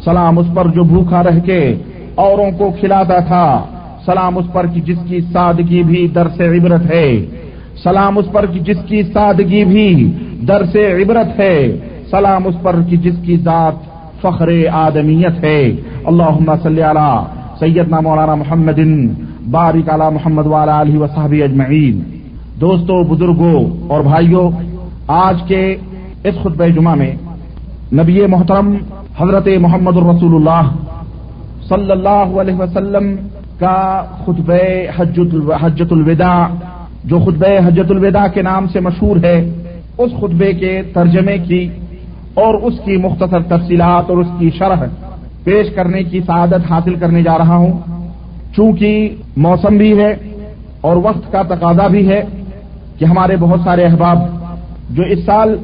سلام اس پر جو بھوکا رہ کے اوروں کو کھلاتا تھا، سلام اس پر کہ جس کی سادگی بھی درس عبرت ہے، سلام اس پر کہ جس کی سادگی بھی درس عبرت ہے، سلام اس پر کہ جس کی ذات فخر آدمیت ہے۔ اللہم صلی علی سیدنا مولانا محمد بارک علی محمد وعلی آلہ وصحبہ اجمعین۔ دوستو، بزرگوں اور بھائیوں، آج کے اس خطبہ جمعہ میں نبی محترم حضرت محمد الرسول اللہ صلی اللہ علیہ وسلم کا خطبہ حجۃ الوداع، جو خطبہ حجۃ الوداع کے نام سے مشہور ہے، اس خطبے کے ترجمے کی اور اس کی مختصر تفصیلات اور اس کی شرح پیش کرنے کی سعادت حاصل کرنے جا رہا ہوں۔ چونکہ موسم بھی ہے اور وقت کا تقاضا بھی ہے کہ ہمارے بہت سارے احباب جو اس سال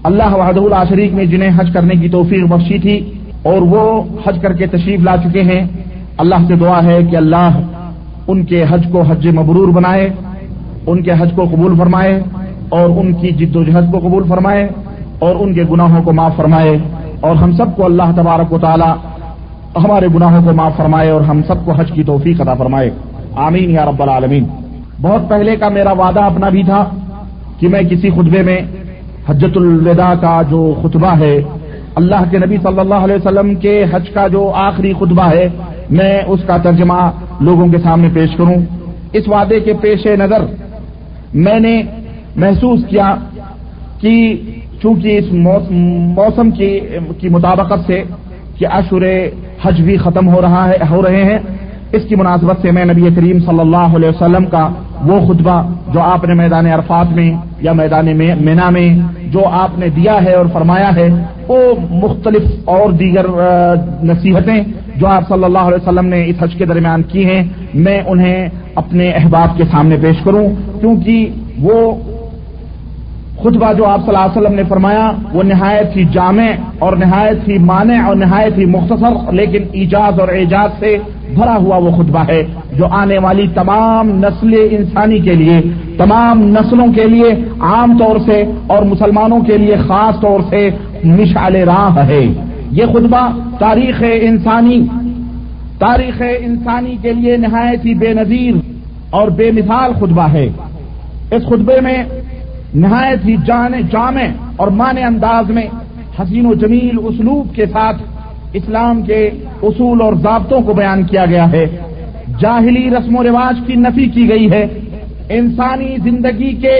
اللہ وحدہ لا شریک میں جنہیں حج کرنے کی توفیق بخشی تھی اور وہ حج کر کے تشریف لا چکے ہیں، اللہ سے دعا ہے کہ اللہ ان کے حج کو حج مبرور بنائے، ان کے حج کو قبول فرمائے اور ان کی جد و جہد کو قبول فرمائے اور ان کے گناہوں کو معاف فرمائے، اور ہم سب کو اللہ تبارک و تعالی ہمارے گناہوں کو معاف فرمائے اور ہم سب کو حج کی توفیق عطا فرمائے، آمین یا رب العالمین۔ بہت پہلے کا میرا وعدہ اپنا بھی تھا کہ میں کسی خطبے میں حجۃ الوداع کا جو خطبہ ہے، اللہ کے نبی صلی اللہ علیہ وسلم کے حج کا جو آخری خطبہ ہے، میں اس کا ترجمہ لوگوں کے سامنے پیش کروں۔ اس وعدے کے پیش نظر میں نے محسوس کیا کہ چونکہ اس موسم کی مطابقت سے کہ اشہر حج بھی ختم ہو رہے ہیں، اس کی مناسبت سے میں نبی کریم صلی اللہ علیہ وسلم کا وہ خطبہ جو آپ نے میدان عرفات میں یا میدان مینا میں جو آپ نے دیا ہے اور فرمایا ہے، وہ مختلف اور دیگر نصیحتیں جو آپ صلی اللہ علیہ وسلم نے اس حج کے درمیان کی ہیں، میں انہیں اپنے احباب کے سامنے پیش کروں، کیونکہ وہ خطبہ جو آپ صلی اللہ علیہ وسلم نے فرمایا وہ نہایت ہی جامع اور نہایت ہی مانع اور نہایت ہی مختصر لیکن ایجاز اور اعجاز سے بھرا ہوا وہ خطبہ ہے جو آنے والی تمام نسل انسانی کے لیے، تمام نسلوں کے لیے عام طور سے اور مسلمانوں کے لیے خاص طور سے مشعل راہ ہے۔ یہ خطبہ تاریخ انسانی کے لیے نہایت ہی بے نظیر اور بے مثال خطبہ ہے۔ اس خطبے میں نہایت ہی جامع اور معنی انداز میں حسین و جمیل اسلوب کے ساتھ اسلام کے اصول اور ضابطوں کو بیان کیا گیا ہے، جاہلی رسم و رواج کی نفی کی گئی ہے، انسانی زندگی کے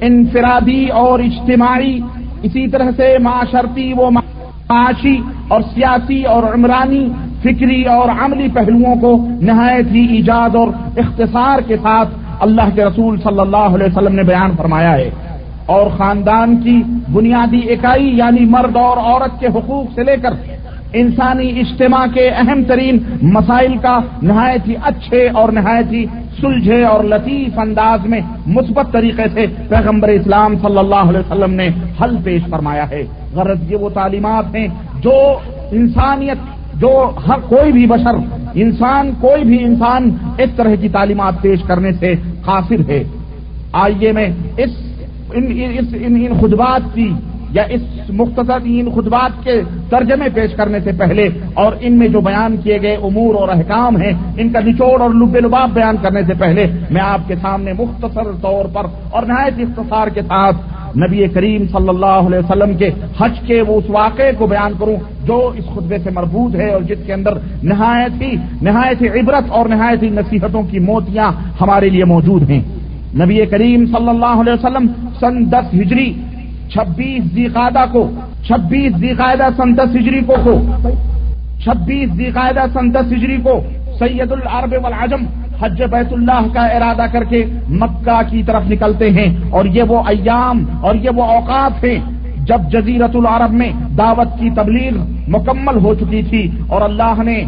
انفرادی اور اجتماعی، اسی طرح سے معاشرتی و معاشی اور سیاسی اور عمرانی، فکری اور عملی پہلوؤں کو نہایت ہی ایجاز اور اختصار کے ساتھ اللہ کے رسول صلی اللہ علیہ وسلم نے بیان فرمایا ہے، اور خاندان کی بنیادی اکائی یعنی مرد اور عورت کے حقوق سے لے کر انسانی اجتماع کے اہم ترین مسائل کا نہایت ہی اچھے اور نہایت ہی سلجھے اور لطیف انداز میں مثبت طریقے سے پیغمبر اسلام صلی اللہ علیہ وسلم نے حل پیش فرمایا ہے۔ غرض یہ وہ تعلیمات ہیں جو انسانیت، جو ہر کوئی بھی انسان اس طرح کی تعلیمات پیش کرنے سے قاصر ہے۔ آئیے میں ان خطبات کی یا اس مختصر ان خطبات کے ترجمے پیش کرنے سے پہلے اور ان میں جو بیان کیے گئے امور اور احکام ہیں، ان کا نچوڑ اور لب لباب بیان کرنے سے پہلے میں آپ کے سامنے مختصر طور پر اور نہایت اختصار کے ساتھ نبی کریم صلی اللہ علیہ وسلم کے حج کے وہ اس واقعے کو بیان کروں جو اس خطبے سے مربوط ہے اور جس کے اندر نہایت ہی عبرت اور نہایت ہی نصیحتوں کی موتیاں ہمارے لیے موجود ہیں۔ نبی کریم صلی اللہ علیہ وسلم سن 10 ہجری 26 ذی-قعدہ سن 10 ہجری کو سید العرب والعجم حج بیت اللہ کا ارادہ کر کے مکہ کی طرف نکلتے ہیں، اور یہ وہ ایام اور یہ وہ اوقات ہیں جب جزیرۃ العرب میں دعوت کی تبلیغ مکمل ہو چکی تھی اور اللہ نے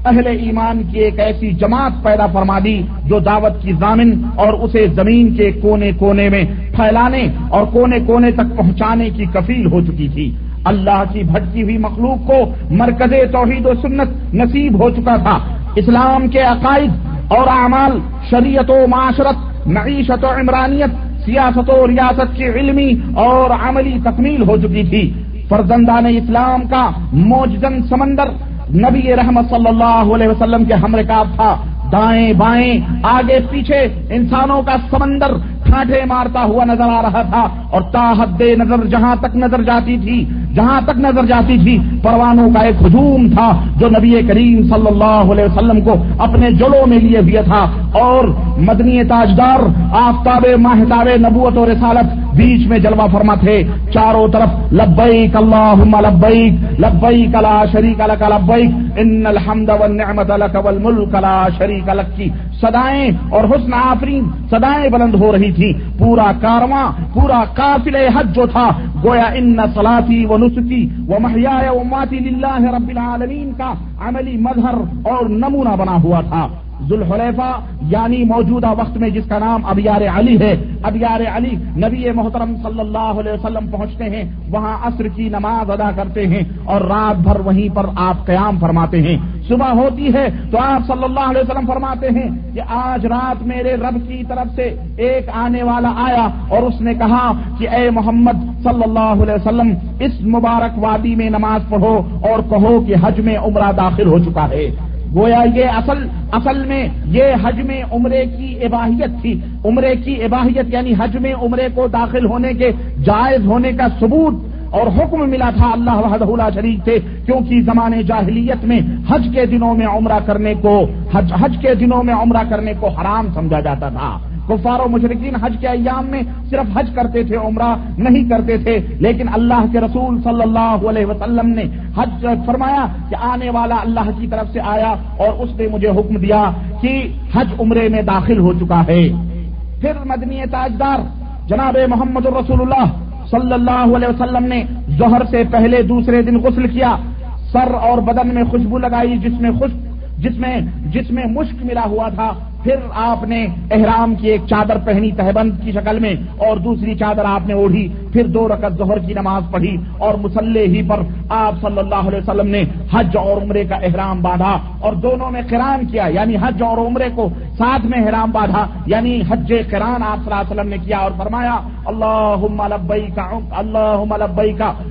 اہل ایمان کی ایک ایسی جماعت پیدا فرما دی جو دعوت کی ضامن اور اسے زمین کے کونے کونے میں پھیلانے اور کونے کونے تک پہنچانے کی کفیل ہو چکی تھی۔ اللہ کی بھٹکی ہوئی مخلوق کو مرکز توحید و سنت نصیب ہو چکا تھا، اسلام کے عقائد اور اعمال، شریعت و معاشرت، معیشت و عمرانیت، سیاست و ریاست کی علمی اور عملی تکمیل ہو چکی تھی۔ فرزندان اسلام کا موجزن سمندر نبی رحمت صلی اللہ علیہ وسلم کے ہم رکاب تھا، دائیں بائیں آگے پیچھے انسانوں کا سمندر ٹھاٹھے مارتا ہوا نظر آ رہا تھا، اور تا حد نظر جہاں تک نظر جاتی تھی پروانوں کا ایک ہجوم تھا جو نبی کریم صلی اللہ علیہ وسلم کو اپنے جلوں میں لیے ہوئے تھا، اور مدنی تاجدار آفتاب ماہتاب نبوت و رسالت بیچ میں جلوہ فرما تھے، چاروں طرف لبیک اللہم لبیک لبیک لا شریک لک لبیک ان الحمد والنعمت لک والملک لا شریک لک کی صدائیں اور حسن آفرین صدائیں بلند ہو رہی تھی۔ پورا کارواں، پورا قافلہ حج جو تھا گویا ان صلاتی و نسکی و محیای و مماتی للہ رب العالمین کا عملی مظہر اور نمونہ بنا ہوا تھا۔ ذوالحلیفہ یعنی موجودہ وقت میں جس کا نام ابیار علی ہے، ابیار علی نبی محترم صلی اللہ علیہ وسلم پہنچتے ہیں، وہاں عصر کی نماز ادا کرتے ہیں اور رات بھر وہیں پر آپ قیام فرماتے ہیں۔ صبح ہوتی ہے تو آپ صلی اللہ علیہ وسلم فرماتے ہیں کہ آج رات میرے رب کی طرف سے ایک آنے والا آیا اور اس نے کہا کہ اے محمد صلی اللہ علیہ وسلم اس مبارک وادی میں نماز پڑھو اور کہو کہ حج میں عمرہ داخل ہو چکا ہے۔ گویا یہ اصل میں یہ حج میں عمرے کی اباحیت تھی، عمرے کی اباحیت یعنی حج میں عمرے کو داخل ہونے کے جائز ہونے کا ثبوت اور حکم ملا تھا اللہ وحدہ لا شریک سے، کیونکہ زمانے جاہلیت میں حج کے دنوں میں عمرہ کرنے کو حرام سمجھا جاتا تھا۔ کفار و مشرکین حج کے ایام میں صرف حج کرتے تھے، عمرہ نہیں کرتے تھے، لیکن اللہ کے رسول صلی اللہ علیہ وسلم نے حج فرمایا کہ آنے والا اللہ کی طرف سے آیا اور اس نے مجھے حکم دیا کہ حج عمرے میں داخل ہو چکا ہے۔ پھر مدنی تاجدار جناب محمد رسول اللہ صلی اللہ علیہ وسلم نے ظہر سے پہلے دوسرے دن غسل کیا، سر اور بدن میں خوشبو لگائی جس میں مشک ملا ہوا تھا، پھر آپ نے احرام کی ایک چادر پہنی تہبند کی شکل میں اور دوسری چادر آپ نے اوڑھی، پھر 2 رکعت ظہر کی نماز پڑھی اور مصلی ہی پر آپ صلی اللہ علیہ وسلم نے حج اور عمرے کا احرام باندھا اور دونوں میں قران کیا، یعنی حج اور عمرے کو ساتھ میں احرام باندھا، یعنی حج قران آپ صلی اللہ علیہ وسلم نے کیا اور فرمایا اللہم لبیک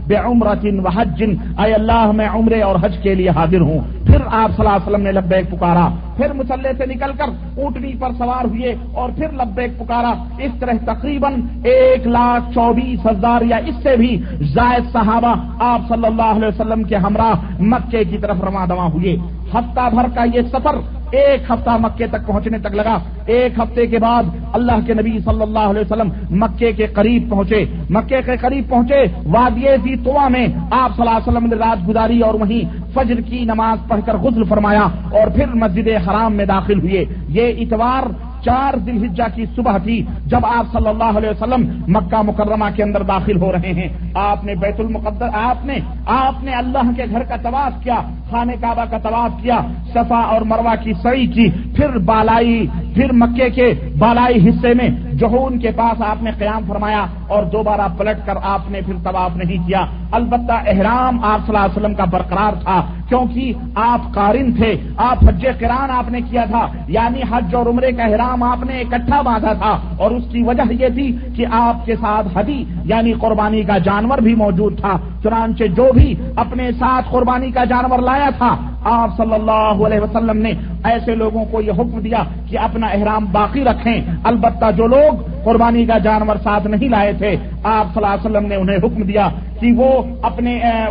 بعمرۃ وحج، اے اللہ میں عمرے اور حج کے لیے حاضر ہوں۔ پھر آپ صلی اللہ علیہ وسلم نے لبیک پکارا، پھر مصلی سے نکل کر اونٹنی پر سوار ہوئے اور پھر لبیک پکارا۔ اس طرح تقریباً 1,24,000 یا اس سے بھی زائد صحابہ آپ صلی اللہ علیہ وسلم کے ہمراہ مکے کی طرف رواں دواں ہوئے۔ ہفتہ بھر کا یہ سفر 1 ہفتہ مکے تک پہنچنے تک لگا۔ 1 ہفتے کے بعد اللہ کے نبی صلی اللہ علیہ وسلم مکے کے قریب پہنچے، وادی ذی طویٰ میں آپ صلی اللہ علیہ وسلم نے رات گزاری اور وہیں فجر کی نماز پڑھ کر غسل فرمایا اور پھر مسجد حرام میں داخل ہوئے۔ یہ اتوار 4 ذی الحجہ کی صبح تھی جب آپ صلی اللہ علیہ وسلم مکہ مکرمہ کے اندر داخل ہو رہے ہیں۔ آپ نے بیت المقدس آپ نے اللہ کے گھر کا طواف کیا، خانہ کعبہ کا طواف کیا، صفا اور مروہ کی سعی کی، پھر مکے کے بالائی حصے میں جہون کے پاس آپ نے قیام فرمایا اور دوبارہ پلٹ کر آپ نے پھر طواف نہیں کیا۔ البتہ احرام آپ صلی اللہ علیہ وسلم کا برقرار تھا کیونکہ آپ قارن تھے، آپ حج قران آپ نے کیا تھا، یعنی حج اور عمرے کا احرام آپ نے اکٹھا باندھا تھا، اور اس کی وجہ یہ تھی کہ آپ کے ساتھ ہدی یعنی قربانی کا جانور بھی موجود تھا۔ چنانچہ جو بھی اپنے ساتھ قربانی کا جانور لایا تھا آپ صلی اللہ علیہ وسلم نے ایسے لوگوں کو یہ حکم دیا کہ اپنا احرام باقی رکھیں۔ البتہ جو لوگ قربانی کا جانور ساتھ نہیں لائے تھے آپ صلی اللہ علیہ وسلم نے انہیں حکم دیا کہ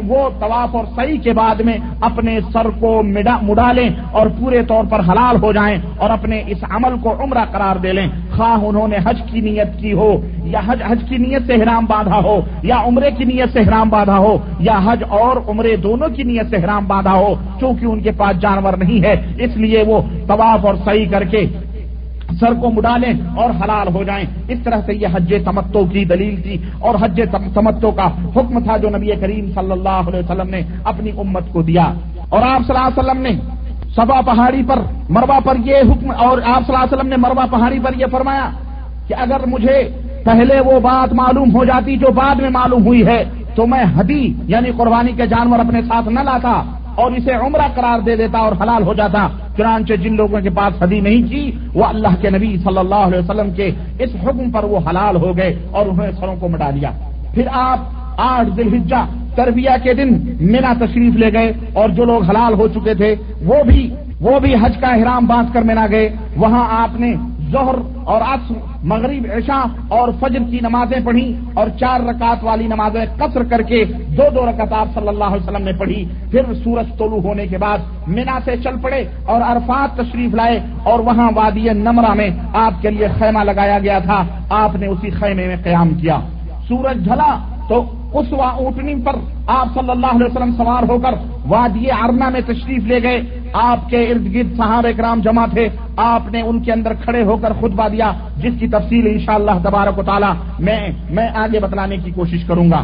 وہ طواف اور سعی کے بعد میں اپنے سر کو مڈا لیں اور پورے طور پر حلال ہو جائیں اور اپنے اس عمل کو عمرہ قرار دے لیں، خواہ انہوں نے حج کی نیت کی ہو یا حج کی نیت سے احرام باندھا ہو یا عمرے کی نیت سے احرام باندھا ہو یا حج اور عمرے دونوں کی نیت سے احرام باندھا ہو۔ چونکہ ان کے پاس جانور نہیں ہے اس لیے وہ طواف اور سعی کر کے سر کو مڈا لیں اور حلال ہو جائیں۔ اس طرح سے یہ حج تمتع کی دلیل تھی اور حج تمتع کا حکم تھا جو نبی کریم صلی اللہ علیہ وسلم نے اپنی امت کو دیا۔ اور آپ صلی اللہ علیہ وسلم نے صفا پہاڑی پر مروہ پر یہ حکم، اور آپ صلی اللہ علیہ وسلم نے مروہ پہاڑی پر یہ فرمایا کہ اگر مجھے پہلے وہ بات معلوم ہو جاتی جو بعد میں معلوم ہوئی ہے تو میں ہدی یعنی قربانی کے جانور اپنے ساتھ نہ لاتا اور اسے عمرہ قرار دے دیتا اور حلال ہو جاتا۔ چنانچہ جن لوگوں کے پاس ہدی نہیں کی وہ اللہ کے نبی صلی اللہ علیہ وسلم کے اس حکم پر وہ حلال ہو گئے اور انہوں نے سروں کو مٹا لیا۔ پھر آپ 8 ذی الحجہ تربیہ کے دن مینا تشریف لے گئے، اور جو لوگ حلال ہو چکے تھے وہ بھی حج کا احرام باندھ کر مینا گئے۔ وہاں آپ نے ظہر اور عصر، مغرب، عشاء اور فجر کی نمازیں پڑھی، اور 4 رکعت والی نمازیں قصر کر کے 2 رکعت آپ صلی اللہ علیہ وسلم نے پڑھی۔ پھر سورج طلوع ہونے کے بعد مینا سے چل پڑے اور عرفات تشریف لائے، اور وہاں وادی نمرہ میں آپ کے لیے خیمہ لگایا گیا تھا، آپ نے اسی خیمے میں قیام کیا۔ سورج ڈھلا تو قصوہ اونٹنی پر آپ صلی اللہ علیہ وسلم سوار ہو کر وادی عرنا میں تشریف لے گئے۔ آپ کے ارد گرد صحابہ کرام جمع تھے، آپ نے ان کے اندر کھڑے ہو کر خطبہ دیا، جس کی تفصیل انشاءاللہ تبارک و تعالی میں آگے بتلانے کی کوشش کروں گا۔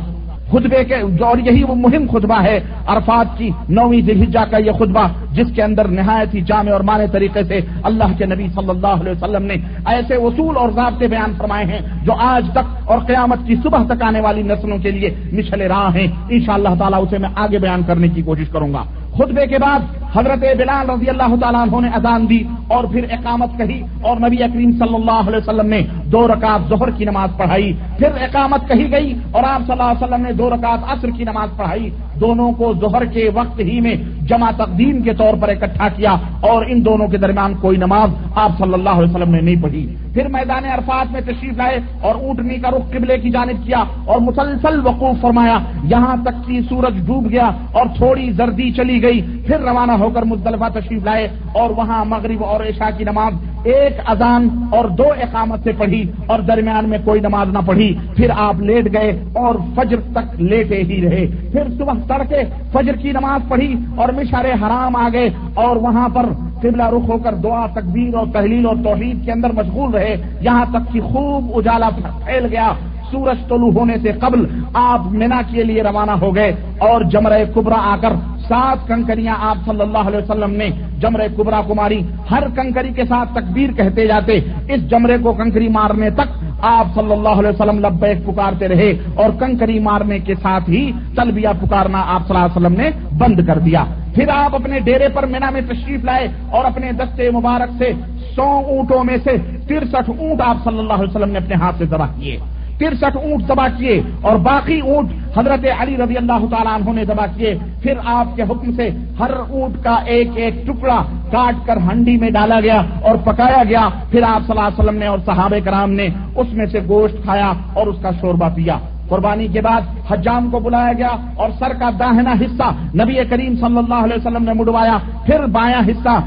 خطبے کے اور یہی وہ مہم خطبہ ہے عرفات کی 9ویں ذی الحجہ کا یہ خطبہ، جس کے اندر نہایت ہی جامع اور معنی طریقے سے اللہ کے نبی صلی اللہ علیہ وسلم نے ایسے اصول اور ضابطے بیان فرمائے ہیں جو آج تک اور قیامت کی صبح تک آنے والی نسلوں کے لیے مشعل راہ ہیں۔ انشاءاللہ تعالی اسے میں آگے بیان کرنے کی کوشش کروں گا۔ خطبے کے بعد حضرت بلال رضی اللہ تعالیٰ عنہ نے اذان دی اور پھر اقامت کہی، اور نبی کریم صلی اللہ علیہ وسلم نے 2 رکعت ظہر کی نماز پڑھائی۔ پھر اقامت کہی گئی اور آپ صلی اللہ علیہ وسلم نے 2 رکعت عصر کی نماز پڑھائی۔ دونوں کو ظہر کے وقت ہی میں جمع تقدیم کے طور پر اکٹھا کیا، اور ان دونوں کے درمیان کوئی نماز آپ صلی اللہ علیہ وسلم نے نہیں پڑھی۔ پھر میدان عرفات میں تشریف لائے اور اونٹنی کا رخ قبلے کی جانب کیا اور مسلسل وقوف فرمایا، یہاں تک کہ سورج ڈوب گیا اور تھوڑی زردی چلی گئی۔ پھر روانہ ہو کر مزدلفہ تشریف لائے اور وہاں مغرب اور عشاء کی نماز 1 اذان اور 2 اقامت سے پڑھی، اور درمیان میں کوئی نماز نہ پڑھی۔ پھر آپ لیٹ گئے اور فجر تک لیٹے ہی رہے۔ پھر صبح تڑکے فجر کی نماز پڑھی اور مشعر حرام آ گئے، اور وہاں پر قبلہ رخ ہو کر دعا، تکبیر اور تحلیل اور توحید کے اندر مشغول رہے، یہاں تک کہ خوب اجالا پھیل گیا۔ سورج طلوع ہونے سے قبل آپ مینا کے لیے روانہ ہو گئے، اور جمرہ کبریٰ آ کر 7 کنکریاں آپ صلی اللہ علیہ وسلم نے جمرہ کبریٰ کو ماری۔ ہر کنکری کے ساتھ تکبیر کہتے جاتے، اس جمرے کو کنکری مارنے تک آپ صلی اللہ علیہ وسلم لبیک پکارتے رہے، اور کنکری مارنے کے ساتھ ہی تلبیہ پکارنا آپ صلی اللہ علیہ وسلم نے بند کر دیا۔ پھر آپ اپنے ڈیرے پر مینا میں تشریف لائے اور اپنے دستے مبارک سے 100 اونٹوں میں سے 63 اونٹ آپ صلی اللہ علیہ وسلم نے اپنے ہاتھ سے ذبح کیے۔ 63 اونٹ ذبح کیے، اور باقی اونٹ حضرت علی رضی اللہ تعالیٰ عنہ نے ذبح کیے۔ پھر آپ کے حکم سے ہر اونٹ کا ایک ایک ٹکڑا کاٹ کر ہنڈی میں ڈالا گیا اور پکایا گیا۔ پھر آپ صلی اللہ علیہ وسلم نے اور صحابہ کرام نے اس میں سے گوشت کھایا اور اس کا شوربہ پیا۔ قربانی کے بعد حجام کو بلایا گیا اور سر کا داہنا حصہ نبی کریم صلی اللہ علیہ وسلم نے مڑوایا، پھر بایاں حصہ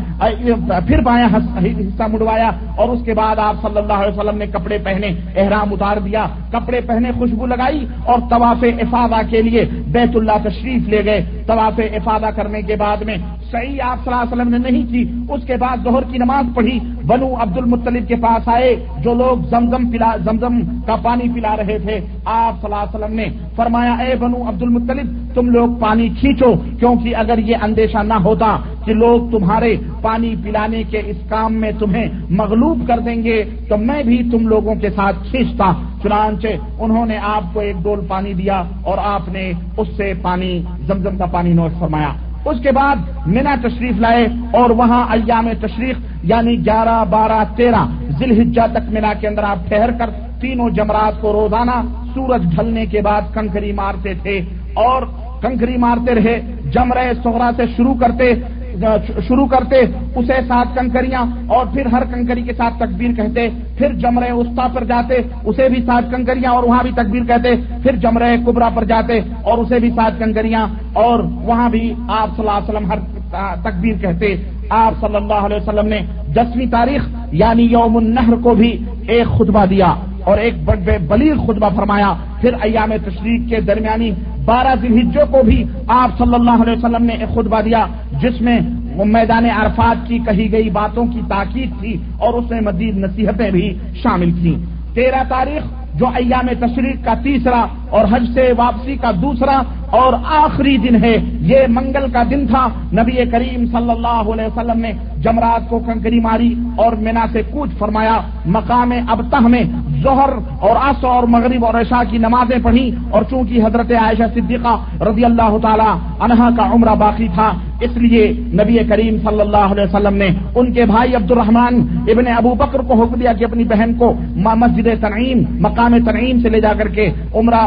مڑوایا، اور اس کے بعد آپ صلی اللہ علیہ وسلم نے کپڑے پہنے، احرام اتار دیا، کپڑے پہنے، خوشبو لگائی، اور طواف افاضہ کے لیے بیت اللہ تشریف لے گئے۔ طواف افاضہ کرنے کے بعد میں صحیح آپ صلی اللہ علیہ وسلم نے نہیں کی۔ اس کے بعد ظہر کی نماز پڑھی، بنو عبد المطلب کے پاس آئے جو لوگ زمزم کا پانی پلا رہے تھے۔ آپ صلی اللہ علیہ وسلم نے فرمایا، اے بنو عبد المطلب، تم لوگ پانی کھینچو، کیونکہ اگر یہ اندیشہ نہ ہوتا کہ لوگ تمہارے پانی پلانے کے اس کام میں تمہیں مغلوب کر دیں گے تو میں بھی تم لوگوں کے ساتھ کھینچتا۔ چنانچہ انہوں نے آپ کو ایک ڈول پانی دیا اور آپ نے اس سے پانی، زمزم کا پانی نوش فرمایا۔ اس کے بعد مینا تشریف لائے اور وہاں ایام تشریق یعنی 11، 12، 13 ذی الحجہ تک مینا کے اندر آپ ٹھہر کر تینوں جمرات کو روزانہ سورج ڈھلنے کے بعد کنکری مارتے تھے، اور کنکری مارتے رہے۔ جمرہ صغریٰ سے شروع کرتے اسے 7 کنکریاں، اور پھر ہر کنکری کے ساتھ تکبیر کہتے، پھر جمرہ وسطیٰ پر جاتے اسے بھی 7 کنکریاں اور وہاں بھی تکبیر کہتے، پھر جمرہ کبریٰ پر جاتے اور اسے بھی 7 کنکریاں اور وہاں بھی آپ صلی اللہ علیہ وسلم ہر تکبیر کہتے۔ آپ صلی اللہ علیہ وسلم نے 10ویں تاریخ یعنی یوم النحر کو بھی ایک خطبہ دیا اور ایک بڑے بلیغ خطبہ فرمایا۔ پھر ایام تشریق کے درمیانی 12 ذی الحجہ کو بھی آپ صلی اللہ علیہ وسلم نے ایک خطبہ دیا، جس میں میدان عرفات کی کہی گئی باتوں کی تاکید تھی اور اس میں مزید نصیحتیں بھی شامل تھیں۔ 13 تاریخ جو ایام تشریق کا تیسرا اور حج سے واپسی کا دوسرا اور آخری دن ہے، یہ منگل کا دن تھا۔ نبی کریم صلی اللہ علیہ وسلم نے جمرات کو کنکری ماری اور مینا سے کوچ فرمایا۔ مقام ابتہ میں ظہر اور عصر اور مغرب اور عشاء کی نمازیں پڑھی، اور چونکہ حضرت عائشہ صدیقہ رضی اللہ تعالی عنہا کا عمرہ باقی تھا اس لیے نبی کریم صلی اللہ علیہ وسلم نے ان کے بھائی عبد الرحمن ابن ابو بکر کو حکم دیا کہ اپنی بہن کو مسجد تنعیم مقام تنعیم سے لے جا کر کے عمرہ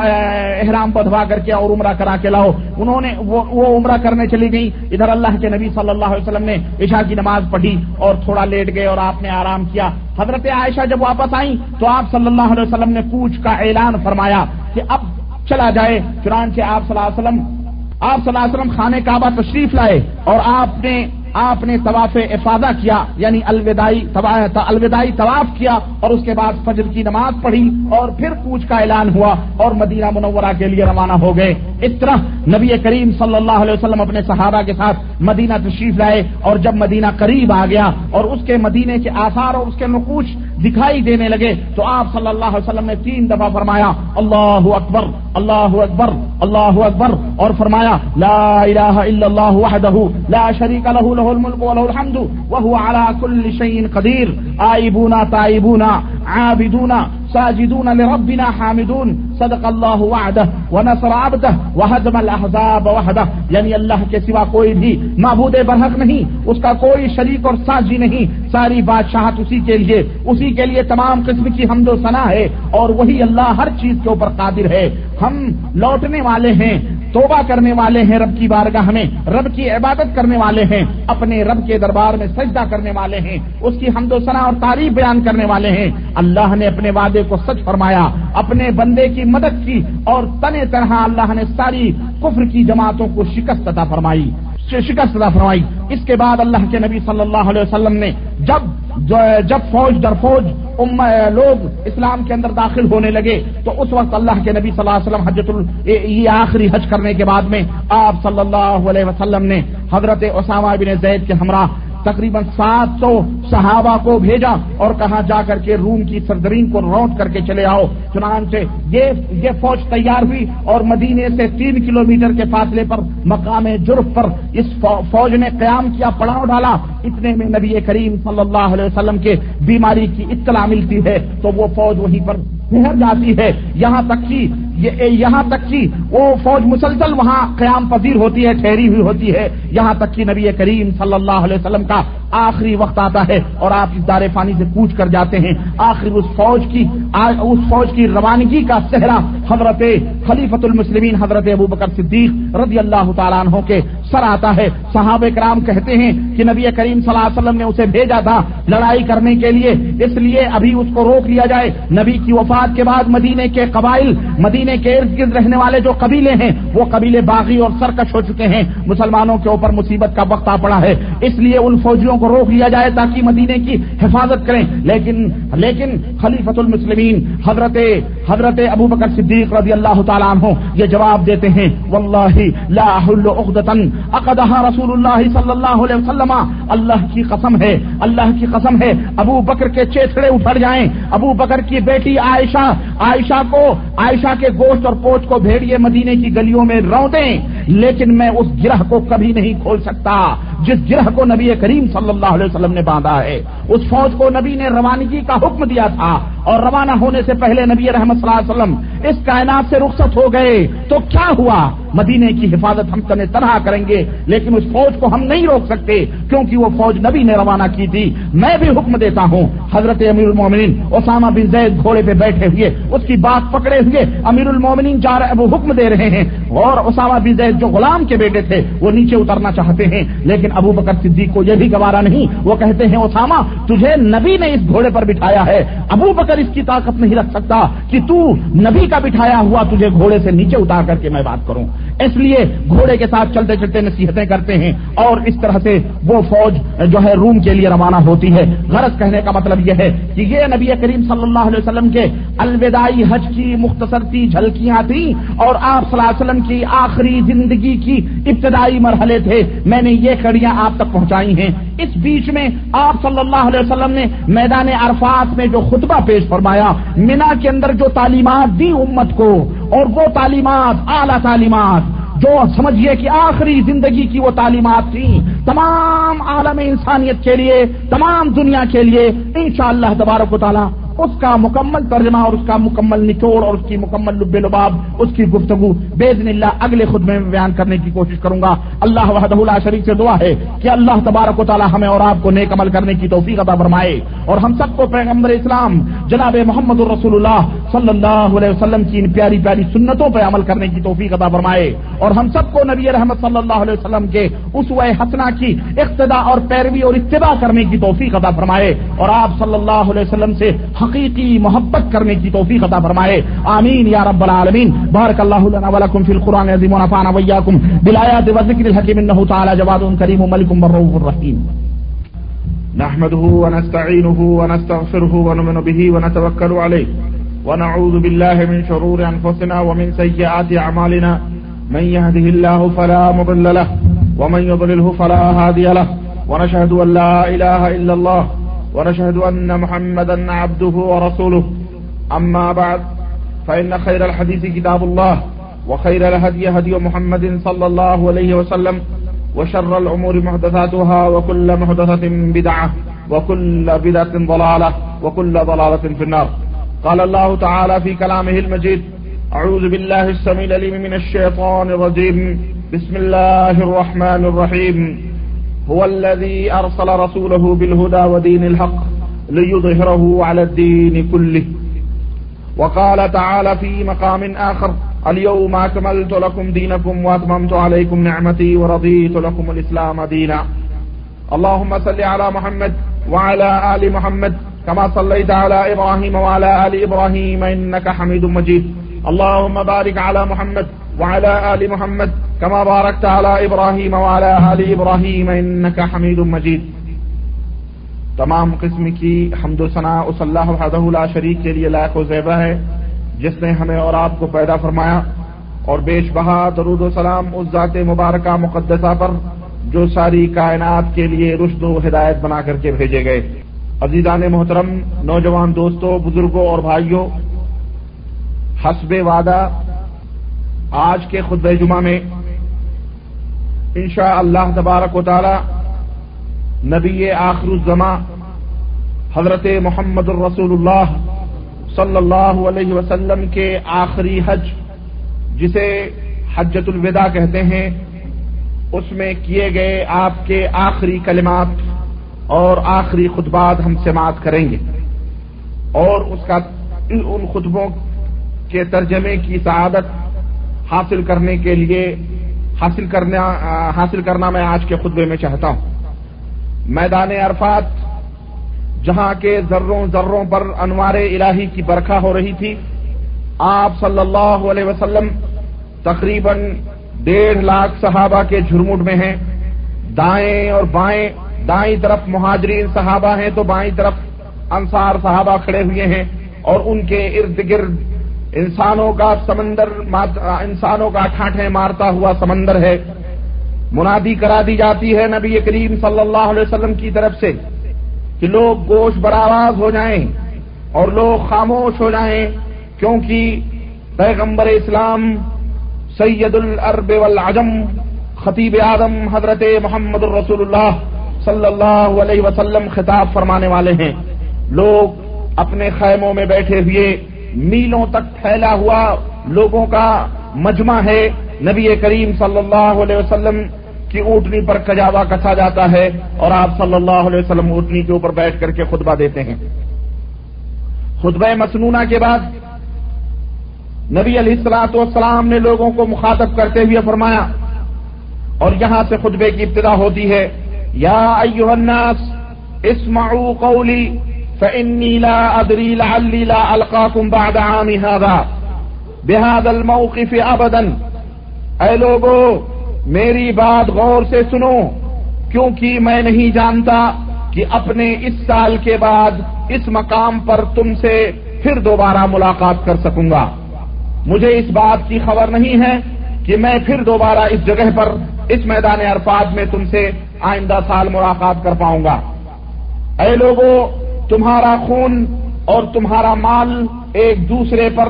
احرام بدھوا کر کے اور عمرہ کرا کے لاؤ. انہوں نے وہ عمرہ کرنے چلی گئی. ادھر اللہ کے نبی صلی اللہ علیہ وسلم نے عشاء کی نماز پڑھی اور تھوڑا لیٹ گئے اور آپ نے آرام کیا. حضرت عائشہ جب واپس آئیں تو آپ صلی اللہ علیہ وسلم نے کوچ کا اعلان فرمایا کہ اب چلا جائے. چنانچہ آپ صلی اللہ علیہ وسلم خانہ کعبہ تشریف لائے اور آپ نے طواف افاضہ کیا یعنی الوداعی طواف کیا اور اس کے بعد فجر کی نماز پڑھی اور پھر کوچ کا اعلان ہوا اور مدینہ منورہ کے لیے روانہ ہو گئے. اس طرح نبی کریم صلی اللہ علیہ وسلم اپنے صحابہ کے ساتھ مدینہ تشریف لائے اور جب مدینہ قریب آ گیا اور اس کے مدینے کے آثار اور اس کے نقوش دکھائی دینے لگے تو آپ صلی اللہ علیہ وسلم نے 3 دفعہ فرمایا اللہ اکبر اللہ اکبر اللہ اکبر اور فرمایا لا الہ الا اللہ وحدہ لا شریک لہ لہ الملک ولہ الحمد وہو علی کل شیء قدیر آئبون تائبون عابدون ساجدون لربنا حامدون صدق اللہ وعدہ ونصر عبدہ وہدم الاحزاب وحدہ. یعنی اللہ کے سوا کوئی بھی معبود برحق نہیں, اس کا کوئی شریک اور ساجی نہیں, ساری بادشاہت اسی کے لیے تمام قسم کی حمد و ثنا ہے اور وہی اللہ ہر چیز کے اوپر قادر ہے. ہم لوٹنے والے ہیں, توبہ کرنے والے ہیں رب کی بارگاہ میں, رب کی عبادت کرنے والے ہیں, اپنے رب کے دربار میں سجدہ کرنے والے ہیں, اس کی حمد و ثنا اور تعریف بیان کرنے والے ہیں. اللہ نے اپنے وعدے کو سچ فرمایا, اپنے بندے کی مدد کی اور تنے تنہا اللہ نے ساری کفر کی جماعتوں کو شکست عطا فرمائی. اس کے بعد اللہ کے نبی صلی اللہ علیہ وسلم نے جب فوج در فوج لوگ اسلام کے اندر داخل ہونے لگے تو اس وقت اللہ کے نبی صلی اللہ علیہ وسلم یہ آخری حج کرنے کے بعد میں آپ صلی اللہ علیہ وسلم نے حضرت اسامہ بن زید کے ہمراہ تقریباً 700 صحابہ کو بھیجا اور کہا جا کر کے روم کی سرزمین کو روٹ کر کے چلے آؤ. چنانچہ یہ فوج تیار ہوئی اور مدینے سے 3 کلومیٹر کے فاصلے پر مقام جرف پر اس فوج نے قیام کیا, پڑاؤ ڈالا. اتنے میں نبی کریم صلی اللہ علیہ وسلم کے بیماری کی اطلاع ملتی ہے تو وہ فوج وہیں پر ٹھہر جاتی ہے. یہاں تک کہ وہ فوج مسلسل وہاں قیام پذیر ہوتی ہے, ٹھہری ہوئی ہوتی ہے, یہاں تک کہ نبی کریم صلی اللہ علیہ وسلم کا آخری وقت آتا ہے اور آپ اس دار فانی سے کوچ کر جاتے ہیں. آخر اس فوج کی روانگی کا صحرا حضرت خلیفۃ المسلمین حضرت ابوبکر صدیق رضی اللہ تعالیٰ عنہ کے سر آتا ہے. صحابہ کرام کہتے ہیں کہ نبی کریم صلی اللہ علیہ وسلم نے اسے بھیجا تھا لڑائی کرنے کے لیے, اس لیے ابھی اس کو روک لیا جائے. نبی کی وفات کے بعد مدینے کے قبائل, مدینے کے ارد گرد رہنے والے جو قبیلے ہیں وہ قبیلے باغی اور سرکش ہو چکے ہیں, مسلمانوں کے اوپر مصیبت کا وقت آ پڑا ہے, اس لیے ان فوجیوں کو روک لیا جائے تاکہ مدینے کی حفاظت کریں. لیکن خلیفۃ المسلمین حضرت ابوبکر صدیق رضی اللہ تعالیٰ عنہ یہ جواب دیتے ہیں واللہ لا احل عقدۃ عقدها رسول اللہ صلی اللہ علیہ وسلم. اللہ کی قسم ہے ابو بکر کے چیتڑے اٹھڑ جائیں, ابو بکر کی بیٹی عائشہ کے گوشت اور پوچھ کو بھیڑیے مدینے کی گلیوں میں رونٹیں, لیکن میں اس گرہ کو کبھی نہیں کھول سکتا جس گرہ کو نبی کریم صلی اللہ علیہ وسلم نے باندھا ہے. اس فوج کو نبی نے روانگی کا حکم دیا تھا اور روانہ ہونے سے پہلے نبی رحمت صلی اللہ علیہ وسلم اس کائنات سے رخصت ہو گئے تو کیا ہوا؟ مدینے کی حفاظت ہم تنے طرح کریں گے, لیکن اس فوج کو ہم نہیں روک سکتے کیونکہ وہ فوج نبی نے روانہ کی تھی. میں بھی حکم دیتا ہوں. حضرت امیر المومنین اسامہ بن زید گھوڑے پہ بیٹھے ہوئے اس کی بات پکڑے ہوئے امیر المومنین جا رہے, وہ حکم دے رہے ہیں اور اسامہ بن زید جو غلام کے بیٹے تھے وہ نیچے اترنا چاہتے ہیں, لیکن ابو بکر صدیق کو یہ بھی گوارا نہیں. وہ کہتے ہیں اسامہ تجھے نبی نے اس گھوڑے پر بٹھایا ہے, ابو بکر اس کی طاقت نہیں رکھ سکتا کہ تو نبی کا بٹھایا ہوا تجھے گھوڑے سے نیچے اتار کر کے میں بات کروں. اس لیے گھوڑے کے ساتھ چلتے چلتے نصیحتیں کرتے ہیں اور اس طرح سے وہ فوج جو ہے روم کے لیے روانہ ہوتی ہے. غرض کہنے کا مطلب یہ ہے کہ یہ نبی کریم صلی اللہ علیہ وسلم کے الوداعی حج کی مختصر سی جھلکیاں تھیں اور آپ صلی اللہ علیہ وسلم کی آخری زندگی کی ابتدائی مرحلے تھے. میں نے یہ کڑیاں آپ تک پہنچائی ہیں. اس بیچ میں آپ صلی اللہ علیہ وسلم نے میدان عرفات میں جو خطبہ پیش فرمایا, مینا کے اندر جو تعلیمات دی امت کو, اور وہ تعلیمات اعلیٰ تعلیمات جو سمجھیے کہ آخری زندگی کی وہ تعلیمات تھیں تمام عالم انسانیت کے لیے, تمام دنیا کے لیے. انشاءاللہ تبارک و تعالی اس کا مکمل ترجمہ اور اس کا مکمل نچوڑ اور اس کی مکمل لب لباب اس کی گفتگو باذن اللہ اگلے خطبے میں بیان کرنے کی کوشش کروں گا۔ اللہ وحدہ لا شریک سے دعا ہے کہ اللہ تبارک و تعالی ہمیں اور آپ کو نیک عمل کرنے کی توفیق عطا فرمائے اور ہم سب کو پیغمبر اسلام جناب محمد الرسول اللہ صلی اللہ علیہ وسلم کی ان پیاری پیاری سنتوں پر عمل کرنے کی توفیق عطا فرمائے اور ہم سب کو نبی رحمت صلی اللہ علیہ وسلم کے اسوہ حسنہ کی اقتداء اور پیروی اور اتباع کرنے کی توفیق عطا فرمائے اور آپ صلی اللہ علیہ وسلم سے حقیقی محبت کرنے کی توفیق عطا فرمائے، آمین یا رب العالمین۔ بارک اللہ لنا ولکم فی القرآن العظیم ونفعنا وإیاکم بالآیات والذکر الحکیم انہ تعالی جواد کریم ملک رؤوف رحیم۔ نحمده ونستعینه ونستغفره ونؤمن به ونتوکل علیہ ونعوذ باللہ من شرور انفسنا ومن سیئات اعمالنا من يهده الله فلا مضل له ومن يضلله فلا هادي له ونشهد أن لا إله إلا الله ونشهد أن محمدا عبده ورسوله أما بعد فإن خير الحديث كتاب الله وخير الهدي هدي محمد صلى الله عليه وسلم وشر الأمور محدثاتها وكل محدثة بدعة وكل بدعة ضلالة وكل ضلالة في النار. قال الله تعالى في كلامه المجيد: أعوذ بالله السميع العليم من الشيطان الرجيم. بسم الله الرحمن الرحيم. هو الذي أرسل رسوله بالهدى ودين الحق ليظهره على الدين كله. وقال تعالى في مقام آخر: اليوم أكملت لكم دينكم وأتممت عليكم نعمتي ورضيت لكم الإسلام دينا. اللهم صل على محمد وعلى آل محمد كما صليت على إبراهيم وعلى آل إبراهيم إنك حميد مجيد. اللهم بارك على محمد وعلى آل محمد كما باركت على إبراهيم وعلى آل إبراهيم إنك حميد مجيد. تمام قسم کی حمد و ثنا اس اللہ وحدہ لا شریک کے لیے لائق و زیبہ ہے جس نے ہمیں اور آپ کو پیدا فرمایا اور بیش بہا درود و سلام اس ذات مبارکہ مقدسہ پر جو ساری کائنات کے لیے رشد و ہدایت بنا کر کے بھیجے گئے۔ عزیزان محترم، نوجوان دوستوں، بزرگوں اور بھائیوں، حسب وعدہ آج کے خطبہ جمعہ میں انشاء اللہ تبارک و تعالی نبی آخر الزماں حضرت محمد الرسول اللہ صلی اللہ علیہ وسلم کے آخری حج جسے حجۃ الوداع کہتے ہیں اس میں کیے گئے آپ کے آخری کلمات اور آخری خطبات ہم سماعت کریں گے اور اس کا ان خطبوں کے ترجمے کی سعادت حاصل کرنے کے لیے حاصل کرنا میں آج کے خطبے میں چاہتا ہوں۔ میدان عرفات جہاں کے ذروں ذروں پر انوار الہی کی برکھا ہو رہی تھی، آپ صلی اللہ علیہ وسلم تقریباً 1.5 لاکھ صحابہ کے جھرمٹ میں ہیں۔ دائیں اور بائیں، دائیں طرف مہاجرین صحابہ ہیں تو بائیں طرف انصار صحابہ کھڑے ہوئے ہیں اور ان کے ارد گرد انسانوں کا سمندر، انسانوں کا ٹھاٹھیں مارتا ہوا سمندر ہے۔ منادی کرا دی جاتی ہے نبی کریم صلی اللہ علیہ وسلم کی طرف سے کہ لوگ گوش برآواز ہو جائیں اور لوگ خاموش ہو جائیں، کیونکہ پیغمبر اسلام سید العرب والعجم خطیب اعظم حضرت محمد الرسول اللہ صلی اللہ علیہ وسلم خطاب فرمانے والے ہیں۔ لوگ اپنے خیموں میں بیٹھے ہوئے، میلوں تک پھیلا ہوا لوگوں کا مجمع ہے، نبی کریم صلی اللہ علیہ وسلم کی اونٹنی پر کجاوا کسا جاتا ہے اور آپ صلی اللہ علیہ وسلم اونٹنی کے اوپر بیٹھ کر کے خطبہ دیتے ہیں۔ خطبہ مسنونہ کے بعد نبی علیہ الصلوۃ والسلام نے لوگوں کو مخاطب کرتے ہوئے فرمایا اور یہاں سے خطبے کی ابتدا ہوتی ہے: یا ایھا الناس اسمعوا قولی فإنی لا ادری لعلی لا القاکم بعد عامی ھذا بہذا الموقف ابدا۔ اے لوگو، میری بات غور سے سنو، کیونکہ میں نہیں جانتا کہ اپنے اس سال کے بعد اس مقام پر تم سے پھر دوبارہ ملاقات کر سکوں گا۔ مجھے اس بات کی خبر نہیں ہے کہ میں پھر دوبارہ اس جگہ پر، اس میدان عرفات میں تم سے آئندہ سال ملاقات کر پاؤں گا۔ اے لوگو، تمہارا خون اور تمہارا مال ایک دوسرے پر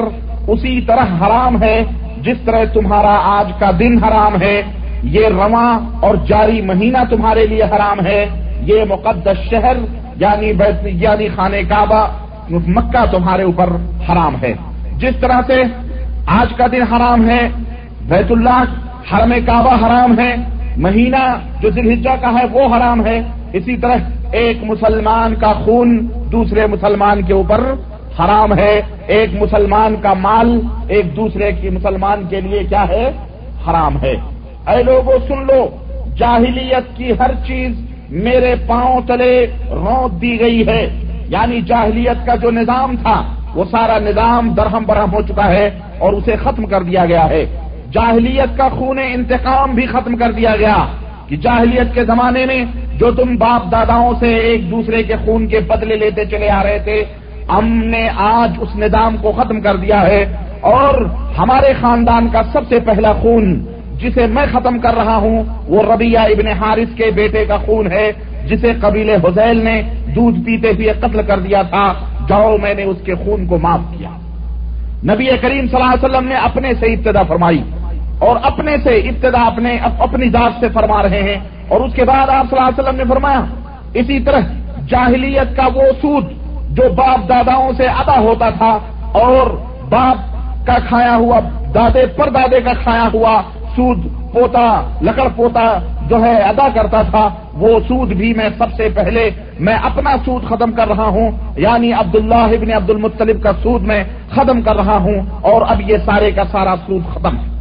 اسی طرح حرام ہے جس طرح تمہارا آج کا دن حرام ہے۔ یہ رواں اور جاری مہینہ تمہارے لیے حرام ہے۔ یہ مقدس شہر یعنی خانہ کعبہ مکہ تمہارے اوپر حرام ہے، جس طرح سے آج کا دن حرام ہے، بیت اللہ حرم کعبہ حرام ہے، مہینہ جو ذی الحجہ کا ہے وہ حرام ہے، اسی طرح ایک مسلمان کا خون دوسرے مسلمان کے اوپر حرام ہے، ایک مسلمان کا مال ایک دوسرے کی مسلمان کے لیے کیا ہے؟ حرام ہے۔ اے لوگوں سن لو، جاہلیت کی ہر چیز میرے پاؤں تلے رونت دی گئی ہے، یعنی جاہلیت کا جو نظام تھا وہ سارا نظام درہم برہم ہو چکا ہے اور اسے ختم کر دیا گیا ہے۔ جاہلیت کا خون انتقام بھی ختم کر دیا گیا کہ جاہلیت کے زمانے میں جو تم باپ داداؤں سے ایک دوسرے کے خون کے بدلے لیتے چلے آ رہے تھے، ہم نے آج اس نظام کو ختم کر دیا ہے، اور ہمارے خاندان کا سب سے پہلا خون جسے میں ختم کر رہا ہوں وہ ربیعہ ابن حارث کے بیٹے کا خون ہے، جسے قبیلے حذیل نے دودھ پیتے ہوئے قتل کر دیا تھا۔ جاؤ میں نے اس کے خون کو معاف کیا۔ نبی کریم صلی اللہ علیہ وسلم نے اپنے سے ابتدا فرمائی، اور اپنے سے ابتدا اپنی ذات سے فرما رہے ہیں، اور اس کے بعد آپ صلی اللہ علیہ وسلم نے فرمایا اسی طرح جاہلیت کا وہ سود جو باپ داداؤں سے ادا ہوتا تھا، اور باپ کا کھایا ہوا، دادے پر دادے کا کھایا ہوا سود پوتا لکڑ پوتا جو ہے ادا کرتا تھا، وہ سود بھی میں سب سے پہلے میں اپنا سود ختم کر رہا ہوں، یعنی عبداللہ ابن عبد المطلب کا سود میں ختم کر رہا ہوں، اور اب یہ سارے کا سارا سود ختم ہے۔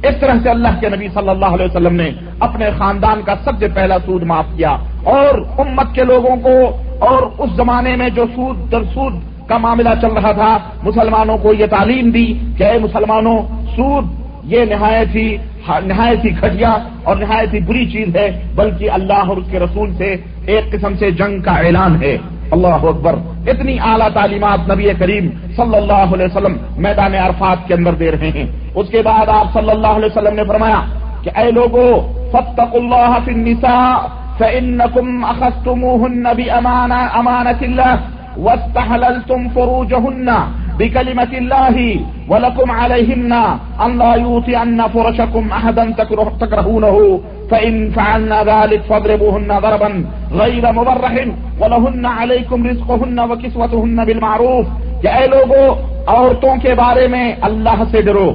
اس طرح سے اللہ کے نبی صلی اللہ علیہ وسلم نے اپنے خاندان کا سب سے پہلا سود معاف کیا، اور امت کے لوگوں کو، اور اس زمانے میں جو سود در سود کا معاملہ چل رہا تھا، مسلمانوں کو یہ تعلیم دی کہ اے مسلمانوں، سود یہ نہایت ہی گھٹیا اور نہایت ہی بری چیز ہے، بلکہ اللہ اور اس کے رسول سے ایک قسم سے جنگ کا اعلان ہے۔ اللہ اکبر! اتنی اعلیٰ تعلیمات نبی کریم صلی اللہ علیہ وسلم میدان عرفات کے اندر دے رہے ہیں۔ اس کے بعد آپ صلی اللہ علیہ وسلم نے فرمایا کہ اے لوگو، فاتقوا اللہ فی النساء فإنکم اخذتموہن بأمانة اللہ واستحللتم فروجہن بکلمۃ اللہ ولکم علیہن ان لا یوطئن فرشکم احدا تکرہونہ فإن فعلن ذلك فاضربوهن ضربا غیر مبرح ولہن علیکم رزقہن وکسوتہن بالمعروف۔ کہ اے لوگو، عورتوں کے بارے میں اللہ سے ڈرو،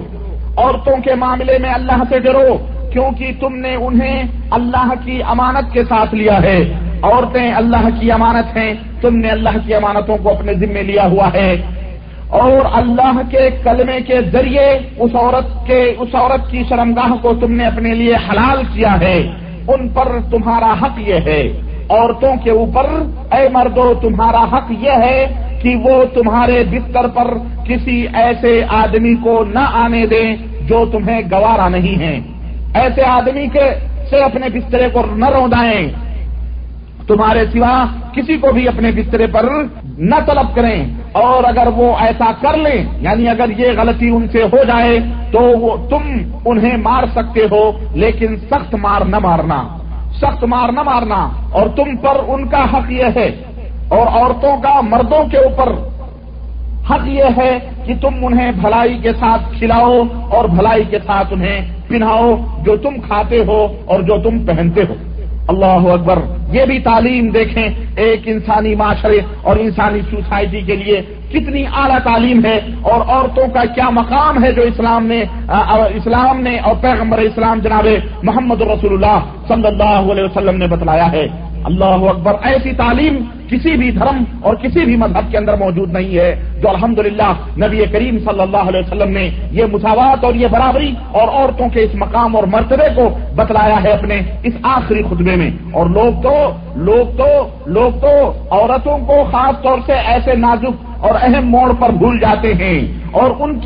عورتوں کے معاملے میں اللہ سے ڈرو، کیونکہ تم نے انہیں اللہ کی امانت کے ساتھ لیا ہے۔ عورتیں اللہ کی امانت ہیں، تم نے اللہ کی امانتوں کو اپنے ذمے لیا ہوا ہے، اور اللہ کے کلمے کے ذریعے اس عورت کی شرمگاہ کو تم نے اپنے لیے حلال کیا ہے۔ ان پر تمہارا حق یہ ہے، عورتوں کے اوپر اے مردو تمہارا حق یہ ہے کہ وہ تمہارے بستر پر کسی ایسے آدمی کو نہ آنے دیں جو تمہیں گوارا نہیں ہے، ایسے آدمی سے اپنے بسترے کو نہ روندائیں، تمہارے سوا کسی کو بھی اپنے بسترے پر نہ طلب کریں، اور اگر وہ ایسا کر لیں، یعنی اگر یہ غلطی ان سے ہو جائے تو تم انہیں مار سکتے ہو، لیکن سخت مار نہ مارنا، اور تم پر ان کا حق یہ ہے، اور عورتوں کا مردوں کے اوپر حق یہ ہے کہ تم انہیں بھلائی کے ساتھ کھلاؤ اور بھلائی کے ساتھ انہیں پہناؤ جو تم کھاتے ہو اور جو تم پہنتے ہو۔ اللہ اکبر! یہ بھی تعلیم دیکھیں، ایک انسانی معاشرے اور انسانی سوسائٹی کے لیے کتنی اعلیٰ تعلیم ہے، اور عورتوں کا کیا مقام ہے جو اسلام نے اور پیغمبر اسلام جناب محمد رسول اللہ صلی اللہ علیہ وسلم نے بتلایا ہے۔ اللہ اکبر! ایسی تعلیم کسی بھی دھرم اور کسی بھی مذہب کے اندر موجود نہیں ہے جو الحمدللہ نبی کریم صلی اللہ علیہ وسلم نے یہ مساوات اور یہ برابری اور عورتوں کے اس مقام اور مرتبے کو بتلایا ہے اپنے اس آخری خطبے میں۔ اور لوگ تو عورتوں کو خاص طور سے ایسے نازک اور اہم موڑ پر بھول جاتے ہیں، اور ان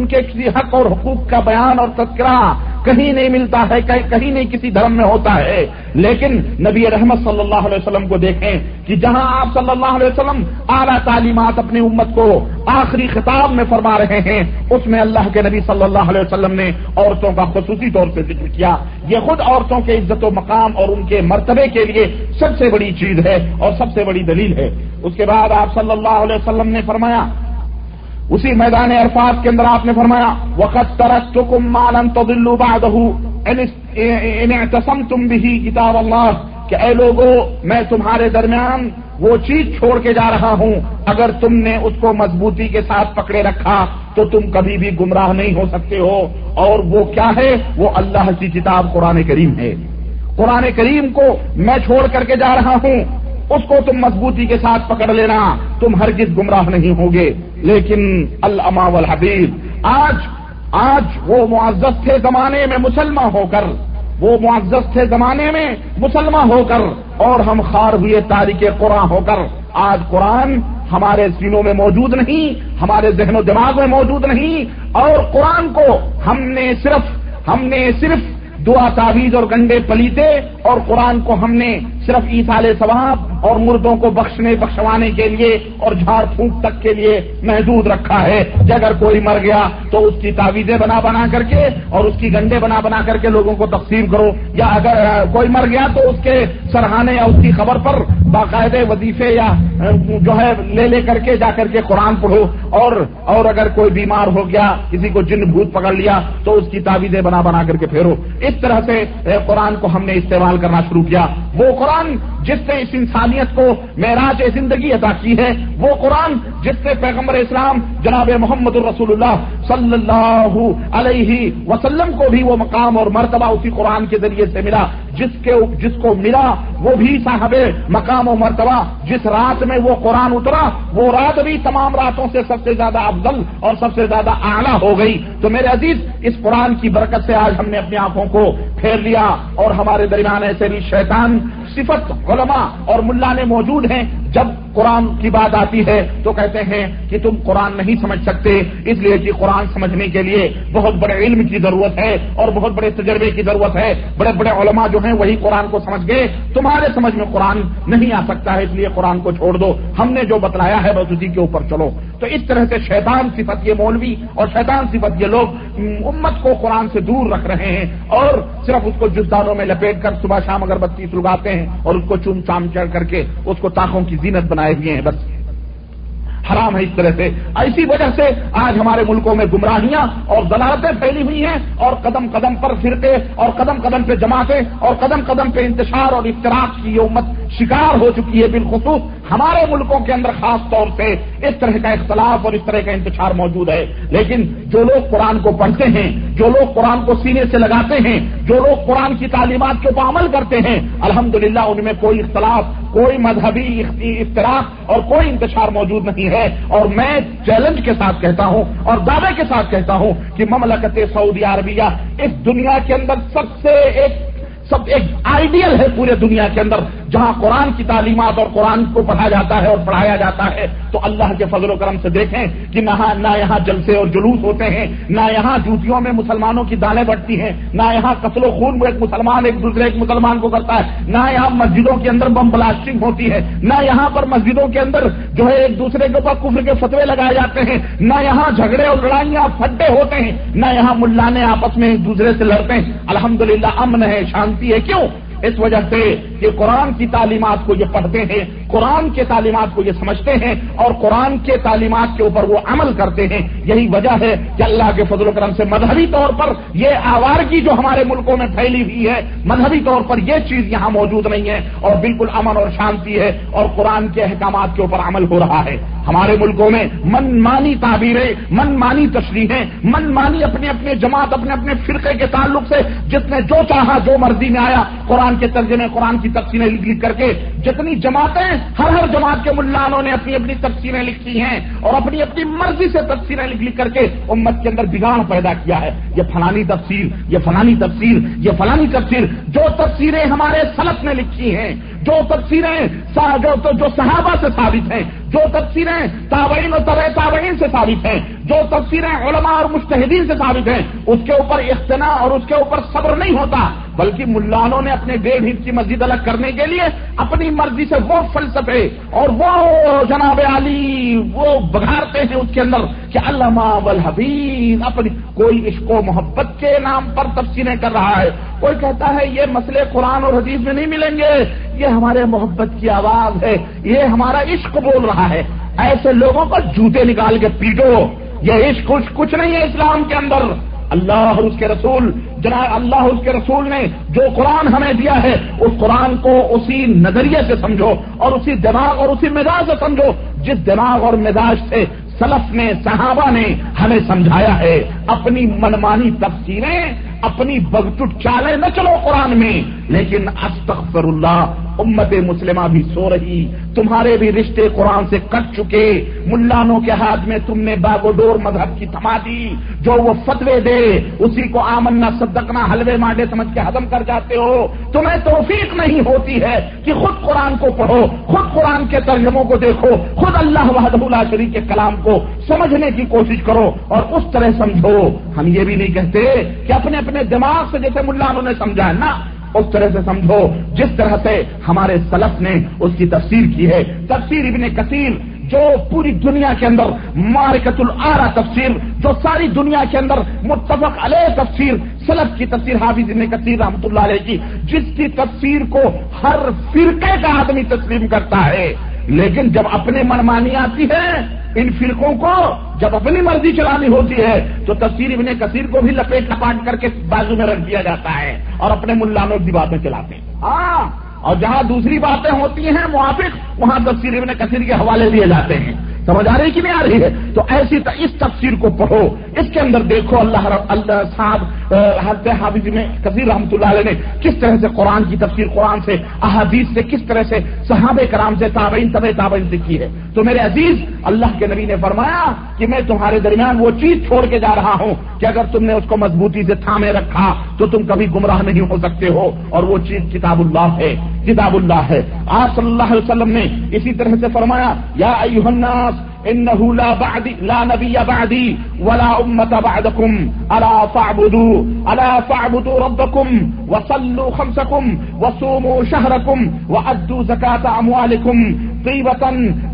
کے کسی حق اور حقوق کا بیان اور تذکرہ کہیں نہیں ملتا ہے، کہیں نہیں کسی دھرم میں ہوتا ہے۔ لیکن نبی رحمت صلی اللہ علیہ وسلم کو دیکھیں کہ جہاں آپ صلی اللہ علیہ وسلم اعلیٰ تعلیمات اپنی امت کو آخری خطاب میں فرما رہے ہیں، اس میں اللہ کے نبی صلی اللہ علیہ وسلم نے عورتوں کا خصوصی طور سے ذکر کیا۔ یہ خود عورتوں کے عزت و مقام اور ان کے مرتبے کے لیے سب سے بڑی چیز ہے اور سب سے بڑی دلیل ہے۔ اس کے بعد آپ صلی اللہ علیہ وسلم نے فرمایا، اسی میدان عرفات کے اندر آپ نے فرمایا وَقَدْ تَرَكْتُكُمْ مَا لَن تَضِلُّوا بَعْدَهُ إِنِ اعْتَصَمْتُمْ بِهِ كِتَابَ اللَّهِ، کہ کہ اے لوگوں میں تمہارے درمیان وہ چیز چھوڑ کے جا رہا ہوں، اگر تم نے اس کو مضبوطی کے ساتھ پکڑے رکھا تو تم کبھی بھی گمراہ نہیں ہو سکتے ہو، اور وہ کیا ہے؟ وہ اللہ کی کتاب قرآن کریم ہے۔ قرآن کریم کو میں چھوڑ کر کے جا رہا ہوں، اس کو تم مضبوطی کے ساتھ پکڑ لینا، تم ہرگز گمراہ نہیں ہوگے۔ لیکن العما والحبیب، آج وہ معزز تھے زمانے میں مسلمان ہو کر، وہ معزز تھے زمانے میں مسلمان ہو کر، اور ہم خار ہوئے تارک قرآن ہو کر آج قرآن ہمارے سینوں میں موجود نہیں، ہمارے ذہن و دماغ میں موجود نہیں، اور قرآن کو ہم نے صرف دعا تعویذ اور گنڈے پلیتے، اور قرآن کو ہم نے صرف ایصال ثواب اور مردوں کو بخشوانے کے لیے اور جھاڑ پھونک تک کے لیے محدود رکھا ہے کہ اگر کوئی مر گیا تو اس کی تعویذیں بنا کر کے اور اس کی گنڈے بنا کر کے لوگوں کو تقسیم کرو، یا اگر کوئی مر گیا تو اس کے سرہانے یا اس کی خبر پر باقاعدہ وظیفے یا جو ہے لے کر کے جا کر کے قرآن پڑھو، اور اگر کوئی بیمار ہو گیا، کسی کو جن بھوت پکڑ لیا تو اس کی تعویذیں بنا کر کے پھیرو۔ اس طرح سے قرآن کو ہم نے استعمال کرنا شروع کیا۔ وہ قرآن جس نے اس انسانیت کو معراج زندگی عطا کی ہے، وہ قرآن جس سے پیغمبر اسلام جناب محمد الرسول اللہ صلی اللہ علیہ وسلم کو بھی وہ مقام اور مرتبہ اسی قرآن کے ذریعے سے ملا، جس کو ملا وہ بھی صاحب مقام و مرتبہ، جس رات میں وہ قرآن اترا وہ رات بھی تمام راتوں سے سب سے زیادہ افضل اور سب سے زیادہ اعلیٰ ہو گئی۔ تو میرے عزیز، اس قرآن کی برکت سے آج ہم نے اپنی آنکھوں کو پھیر لیا، اور ہمارے درمیان ایسے بھی شیطان صفت علماء اور ملا نے موجود ہیں، جب قرآن کی بات آتی ہے تو کہتے ہیں کہ تم قرآن نہیں سمجھ سکتے، اس لیے کہ قرآن سمجھنے کے لیے بہت بڑے علم کی ضرورت ہے اور بہت بڑے تجربے کی ضرورت ہے، بڑے بڑے علماء جو ہیں وہی قرآن کو سمجھ گئے، تمہارے سمجھ میں قرآن نہیں آ سکتا ہے، اس لیے قرآن کو چھوڑ دو، ہم نے جو بتلایا ہے بس اسی کے اوپر چلو۔ تو اس طرح سے شیطان صفت یہ مولوی اور شیطان صفت یہ لوگ امت کو قرآن سے دور رکھ رہے ہیں، اور صرف اس کو جزدانوں میں لپیٹ کر صبح شام اگربتی سلگاتے ہیں اور اس کو چوم چام چڑھ کر کے اس کو طاقوں کی زینت بنائے ہوئے ہیں، بس حرام ہے اس طرح سے۔ اسی وجہ سے آج ہمارے ملکوں میں گمراہیاں اور ضلالتیں پھیلی ہوئی ہیں، اور قدم قدم پر فرقے اور قدم قدم پہ جماعتیں اور قدم قدم پہ انتشار اور افتراق کی یہ امت شکار ہو چکی ہے۔ بالخصوص ہمارے ملکوں کے اندر خاص طور سے اس طرح کا اختلاف اور اس طرح کا انتشار موجود ہے، لیکن جو لوگ قرآن کو پڑھتے ہیں، جو لوگ قرآن کو سینے سے لگاتے ہیں، جو لوگ قرآن کی تعلیمات کے اوپر عمل کرتے ہیں، الحمدللہ ان میں کوئی اختلاف، کوئی مذہبی افتراق اور کوئی انتشار موجود نہیں ہے۔ اور میں چیلنج کے ساتھ کہتا ہوں اور دعوے کے ساتھ کہتا ہوں کہ مملکت سعودی عربیہ اس دنیا کے اندر سب ایک آئیڈیل ہے پورے دنیا کے اندر، جہاں قرآن کی تعلیمات اور قرآن کو پڑھا جاتا ہے اور پڑھایا جاتا ہے۔ تو اللہ کے فضل و کرم سے دیکھیں کہ نہ یہاں جلسے اور جلوس ہوتے ہیں، نہ یہاں جوتیوں میں مسلمانوں کی دانیں بٹتی ہیں، نہ یہاں قتل و خون میں ایک دوسرے مسلمان کو کرتا ہے، نہ یہاں مسجدوں کے اندر بم بلاسٹنگ ہوتی ہے، نہ یہاں پر مسجدوں کے اندر جو ہے ایک دوسرے کے اوپر کفر کے فتوے لگائے جاتے ہیں، نہ یہاں جھگڑے اور لڑائیاں پھڈے ہوتے ہیں، نہ یہاں ملانے آپس میں ایک دوسرے سے لڑتے ہیں۔ الحمدللہ امن ہے، شانتی ہے۔ کیوں؟ اس وجہ سے کہ قرآن کی تعلیمات کو یہ پڑھتے ہیں، قرآن کے تعلیمات کو یہ سمجھتے ہیں اور قرآن کے تعلیمات کے اوپر وہ عمل کرتے ہیں۔ یہی وجہ ہے کہ اللہ کے فضل و کرم سے مذہبی طور پر یہ آوارگی جو ہمارے ملکوں میں پھیلی ہوئی ہے، مذہبی طور پر یہ چیز یہاں موجود نہیں ہے، اور بالکل امن اور شانتی ہے، اور قرآن کے احکامات کے اوپر عمل ہو رہا ہے۔ ہمارے ملکوں میں من مانی تعبیریں، من مانی تشریحیں، من مانی اپنے اپنے جماعت اپنے فرقے کے تعلق سے جس نے جو چاہا، جو مرضی میں آیا، قرآن کے ترجمے، قرآن کی تفسیریں لکھ کر کے جتنی جماعتیں، ہر جماعت کے ملانوں نے اپنی اپنی تفسیریں لکھی ہیں اور اپنی اپنی مرضی سے تفسیریں لکھ کر کے امت کے اندر بگاڑ پیدا کیا ہے۔ یہ فلانی تفسیر، یہ فلانی تفسیر، یہ فلانی تفسیر، جو تفسیریں ہمارے سلف نے لکھی ہیں، جو تفسیریں جو صحابہ سے ثابت ہیں، جو تفسیریں تابعین اور تبع تابعین سے ثابت ہیں، جو تفسیریں علماء اور مجتہدین سے ثابت ہیں، اس کے اوپر اقتناع اور اس کے اوپر صبر نہیں ہوتا، بلکہ ملانوں نے اپنے 1.5 انچ کی مسجد الگ کرنے کے لیے اپنی مرضی سے وہ فلسفے اور وہ جناب علی وہ بگھارتے ہیں اس کے اندر کہ علامہ والحبیب اپنی کوئی عشق و محبت کے نام پر تفسیریں کر رہا ہے، کوئی کہتا ہے یہ مسئلے قرآن اور حدیث میں نہیں ملیں گے، یہ ہمارے محبت کی آواز ہے، یہ ہمارا عشق بول رہا ہے۔ ایسے لوگوں کو جوتے نکال کے پیٹو، یہ عشق کچھ نہیں ہے اسلام کے اندر۔ اللہ اور اس کے رسول جناب اللہ اور اس کے رسول نے جو قرآن ہمیں دیا ہے اس قرآن کو اسی نظریے سے سمجھو اور اسی دماغ اور اسی مزاج سے سمجھو جس دماغ اور مزاج سے سلف نے صحابہ نے ہمیں سمجھایا ہے. اپنی منمانی تفسیریں اپنی بگٹٹ چالیں نہ چلو قرآن میں. لیکن استغفر اللہ امت مسلمہ بھی سو رہی, تمہارے بھی رشتے قرآن سے کٹ چکے, ملانوں کے ہاتھ میں تم نے باغ و ڈور مذہب کی تھما دی, جو وہ فتوے دے اسی کو آمنا صدقنا حلوے مانڈے سمجھ کے ہضم کر جاتے ہو. تمہیں توفیق نہیں ہوتی ہے کہ خود قرآن کو پڑھو, خود قرآن کے ترجموں کو دیکھو, خود اللہ وحدہ لا شریک کے کلام کو سمجھنے کی کوشش کرو اور اس طرح سمجھو. ہم یہ بھی نہیں کہتے کہ اپنے اپنے دماغ سے جیسے ملانوں نے سمجھا ہے, نہ اس طرح سے سمجھو جس طرح سے ہمارے سلف نے اس کی تفسیر کی ہے. تفسیر ابن کثیر جو پوری دنیا کے اندر معرکۃ الآرا تفسیر, جو ساری دنیا کے اندر متفق علیہ تفسیر, سلف کی تفسیر حافظ ابن کثیر رحمۃ اللہ علیہ کی, جس کی تفسیر کو ہر فرقے کا آدمی تسلیم کرتا ہے. لیکن جب اپنے منمانی آتی ہے ان فرقوں کو, جب اپنی مرضی چلانی ہوتی ہے تو تفسیر ابن کثیر کو بھی لپیٹ لپاٹ کر کے بازو میں رکھ دیا جاتا ہے اور اپنے ملانوں کی باتیں چلاتے ہیں. ہاں, اور جہاں دوسری باتیں ہوتی ہیں موافق, وہاں تفسیر ابن کثیر کے حوالے دیے جاتے ہیں. سمجھ آ رہی کہ نہیں آ رہی ہے؟ تو ایسی اس تفسیر کو پڑھو, اس کے اندر دیکھو اللہ صاحب حضرت حافظ میں کثیر رحمۃ اللہ علیہ نے کس طرح سے قرآن کی تفسیر, قرآن سے احادیث سے کس طرح سے صحابہ کرام سے تابعین تابعین سے کی ہے. تو میرے عزیز اللہ کے نبی نے فرمایا کہ میں تمہارے درمیان وہ چیز چھوڑ کے جا رہا ہوں کہ اگر تم نے اس کو مضبوطی سے تھامے رکھا تو تم کبھی گمراہ نہیں ہو سکتے ہو, اور وہ چیز کتاب اللہ ہے. کتاب اللہ ہے. آپ صلی اللہ علیہ وسلم نے اسی طرح سے فرمایا یا ایھا الناس انه لا نبی بعدی ولا امت بعدکم الا فاعبدوا ربکم وصلوا خمسکم وصوموا شهرکم وادوا زکاة اموالکم طیبة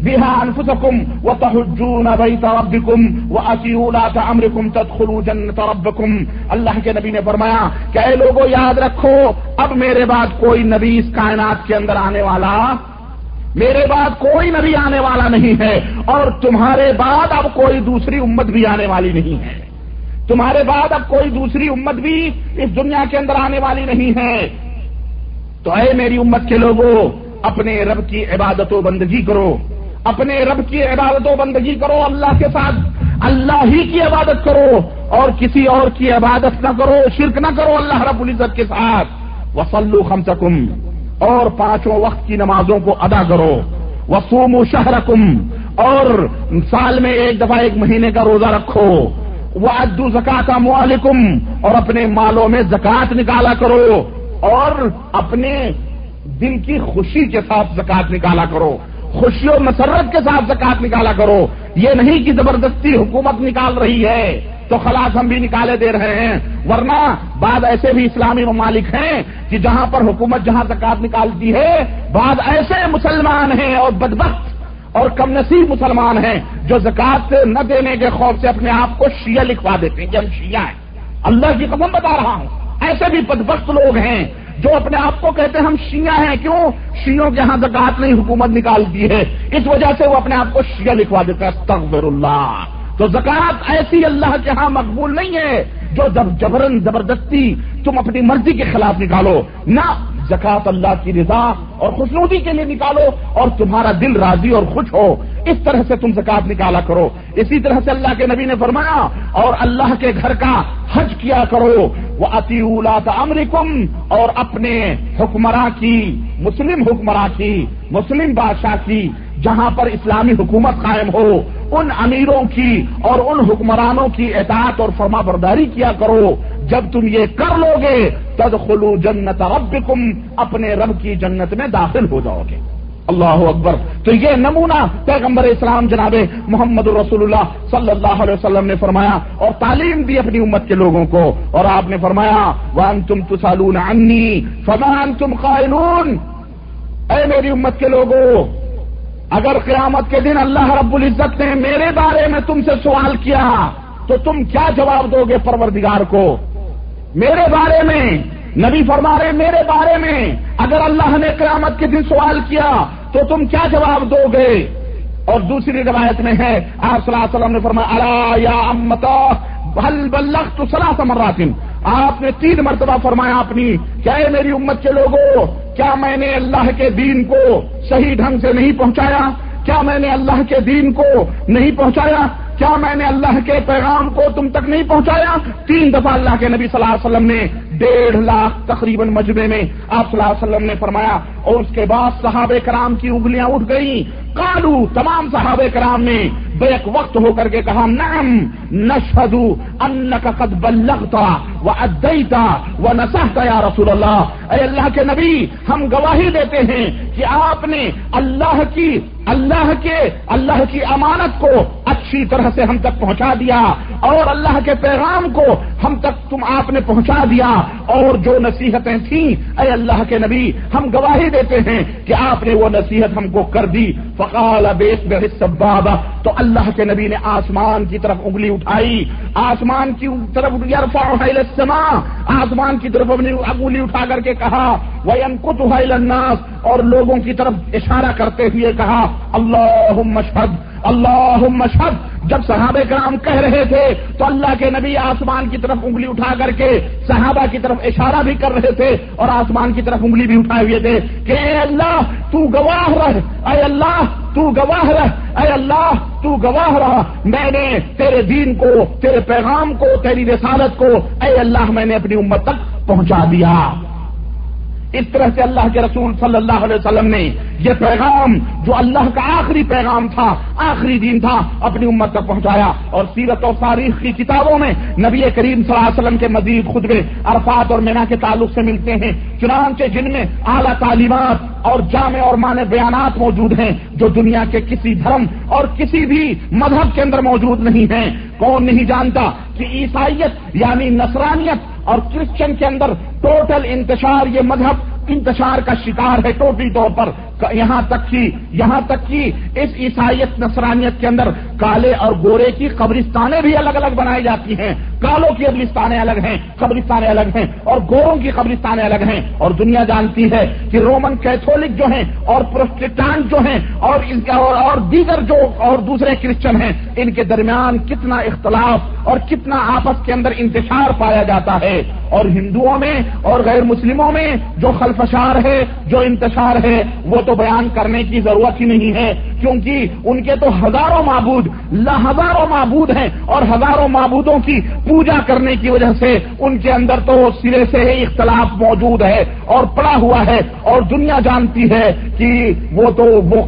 بها انفسکم وتحجون بیت ربکم واطیعوا ولاة امرکم تدخلوا جنة ربکم. اللہ کے نبی نے فرمایا کہ اے لوگوں یاد رکھو اب میرے بعد کوئی نبی اس کائنات کے اندر آنے والا, میرے بعد کوئی نبی آنے والا نہیں ہے, اور تمہارے بعد اب کوئی دوسری امت بھی آنے والی نہیں ہے. تمہارے بعد اب کوئی دوسری امت بھی اس دنیا کے اندر آنے والی نہیں ہے. تو اے میری امت کے لوگوں اپنے رب کی عبادت و بندگی کرو, اپنے رب کی عبادت و بندگی کرو, اللہ کے ساتھ اللہ ہی کی عبادت کرو اور کسی اور کی عبادت نہ کرو, شرک نہ کرو اللہ رب العزت کے ساتھ. وصلوا خمسکم, اور 5 وقت کی نمازوں کو ادا کرو. وصوموا شہرکم, اور سال میں ایک دفعہ ایک مہینے کا روزہ رکھو. وادوا زکاة اموالکم, اور اپنے مالوں میں زکات نکالا کرو, اور اپنے دل کی خوشی کے ساتھ زکات نکالا کرو, خوشی و مسرت کے ساتھ زکات نکالا کرو. یہ نہیں کہ زبردستی حکومت نکال رہی ہے تو خلاص ہم بھی نکالے دے رہے ہیں, ورنہ بعض ایسے بھی اسلامی ممالک ہیں کہ جہاں پر حکومت جہاں زکات نکالتی ہے, بعض ایسے مسلمان ہیں اور بدبخت اور کم نصیب مسلمان ہیں جو زکات نہ دینے کے خوف سے اپنے آپ کو شیعہ لکھوا دیتے ہیں کہ ہم شیعہ ہیں. اللہ کی قسم بتا رہا ہوں, ایسے بھی بدبخت لوگ ہیں جو اپنے آپ کو کہتے ہیں ہم شیعہ ہیں. کیوں؟ شیعوں کے ہاں زکات نہیں حکومت نکالتی ہے, اس وجہ سے وہ اپنے آپ کو شیعہ لکھوا دیتے ہیں. استغفر اللہ. تو زکات ایسی اللہ کے ہاں مقبول نہیں ہے جو جبرن زبردستی تم اپنی مرضی کے خلاف نکالو. نہ, زکات اللہ کی رضا اور خوشنودی کے لیے نکالو اور تمہارا دل راضی اور خوش ہو, اس طرح سے تم زکات نکالا کرو. اسی طرح سے اللہ کے نبی نے فرمایا اور اللہ کے گھر کا حج کیا کرو. وَأَطِيعُوا وُلَاةَ أَمْرِكُمْ, اور اپنے حکمراں کی, مسلم حکمراں کی, مسلم بادشاہ کی, جہاں پر اسلامی حکومت قائم ہو, ان امیروں کی اور ان حکمرانوں کی اطاعت اور فرما برداری کیا کرو. جب تم یہ کر لو گے تدخلوا جنت ربکم, اپنے رب کی جنت میں داخل ہو جاؤ گے. اللہ اکبر. تو یہ نمونہ پیغمبر اسلام جناب محمد رسول اللہ صلی اللہ علیہ وسلم نے فرمایا اور تعلیم دی اپنی امت کے لوگوں کو, اور آپ نے فرمایا وانتم تسالون عنی فما انتم قائلون. اے میری امت کے لوگوں, اگر قیامت کے دن اللہ رب العزت نے میرے بارے میں تم سے سوال کیا تو تم کیا جواب دو گے پروردگار کو؟ میرے بارے میں نبی فرما رہے میرے بارے میں اگر اللہ نے قیامت کے دن سوال کیا تو تم کیا جواب دو گے؟ اور دوسری روایت میں ہے آپ صلی اللہ علیہ وسلم نے فرمایا الا یا امتا هل بلغت 3 مرات، آپ نے 3 مرتبہ فرمایا اپنی کہ اے میری امت کے لوگوں، کیا میں نے اللہ کے دین کو صحیح ڈھنگ سے نہیں پہنچایا؟ کیا میں نے اللہ کے دین کو نہیں پہنچایا؟ کیا میں نے اللہ کے پیغام کو تم تک نہیں پہنچایا؟ 3 دفعہ اللہ کے نبی صلی اللہ علیہ وسلم نے 1.5 لاکھ تقریباً مجمع میں آپ صلی اللہ علیہ وسلم نے فرمایا، اور اس کے بعد صحابہ کرام کی انگلیاں اٹھ گئیں. قالو، تمام صحابہ کرام نے بیک وقت ہو کر کے کہا، نعم نشہد انک قد بلغت وادیت ونصحت یا رسول اللہ. اے اللہ کے نبی، ہم گواہی دیتے ہیں کہ آپ نے اللہ کی امانت کو اچھی طرح سے ہم تک پہنچا دیا، اور اللہ کے پیغام کو ہم تک آپ نے پہنچا دیا، اور جو نصیحتیں تھیں اے اللہ کے نبی، ہم گواہی دیتے ہیں کہ آپ نے وہ نصیحت ہم کو کر دی. فقال باصبع السبابہ، تو اللہ کے نبی نے آسمان کی طرف انگلی اٹھائی، آسمان کی طرف یرفعها الى السماء، آسمان کی طرف اپنی انگلی اٹھا کر کے کہا، وینکتها الى الناس، اور لوگوں کی طرف اشارہ کرتے ہوئے کہا، اللہم اشہد اللہم اشہد. جب صحابہ کرام کہہ رہے تھے تو اللہ کے نبی آسمان کی طرف انگلی اٹھا کر کے صحابہ کی طرف اشارہ بھی کر رہے تھے، اور آسمان کی طرف انگلی بھی اٹھائے ہوئے تھے کہ اے اللہ تو گواہ رہ، اے اللہ تو گواہ رہ، اے اللہ تو گواہ رہا، میں نے تیرے دین کو، تیرے پیغام کو، تیری رسالت کو اے اللہ میں نے اپنی امت تک پہنچا دیا. اس طرح سے اللہ کے رسول صلی اللہ علیہ وسلم نے یہ پیغام جو اللہ کا آخری پیغام تھا، آخری دین تھا، اپنی امت تک پہنچایا. اور سیرت اور تاریخ کی کتابوں میں نبی کریم صلی اللہ علیہ وسلم کے مزید خطبے عرفات اور مینا کے تعلق سے ملتے ہیں، چنانچہ جن میں اعلیٰ تعلیمات اور جامع اور معنی بیانات موجود ہیں جو دنیا کے کسی دھرم اور کسی بھی مذہب کے اندر موجود نہیں ہیں. کون نہیں جانتا کہ عیسائیت یعنی نصرانیت اور کرسچن کے اندر ٹوٹل انتشار، یہ مذہب انتشار کا شکار ہے ٹوٹلی طور پر. یہاں تک کہ اس عیسائیت نصرانیت کے اندر کالے اور گورے کی قبرستانیں بھی الگ الگ بنائی جاتی ہیں. کالوں کی قبرستانیں الگ ہیں، قبرستانیں الگ ہیں، اور گوروں کی قبرستانیں الگ ہیں. اور دنیا جانتی ہے کہ رومن کیتھولک جو ہیں اور پروٹسٹانٹ جو ہیں اور دیگر جو اور دوسرے کرسچن ہیں، ان کے درمیان کتنا اختلاف اور کتنا آپس کے اندر انتشار پایا جاتا ہے. اور ہندوؤں میں اور غیر مسلموں میں جو خلفشار ہے، جو انتشار ہے، وہ تو بیان کرنے کی ضرورت ہی نہیں ہے، کیونکہ ان کے تو ہزاروں معبود ہیں، اور ہزاروں معبودوں کی پوجا کرنے کی وجہ سے ان کے اندر تو سرے سے ہی اختلاف موجود ہے اور پڑا ہوا ہے. اور دنیا جانتی ہے کہ وہ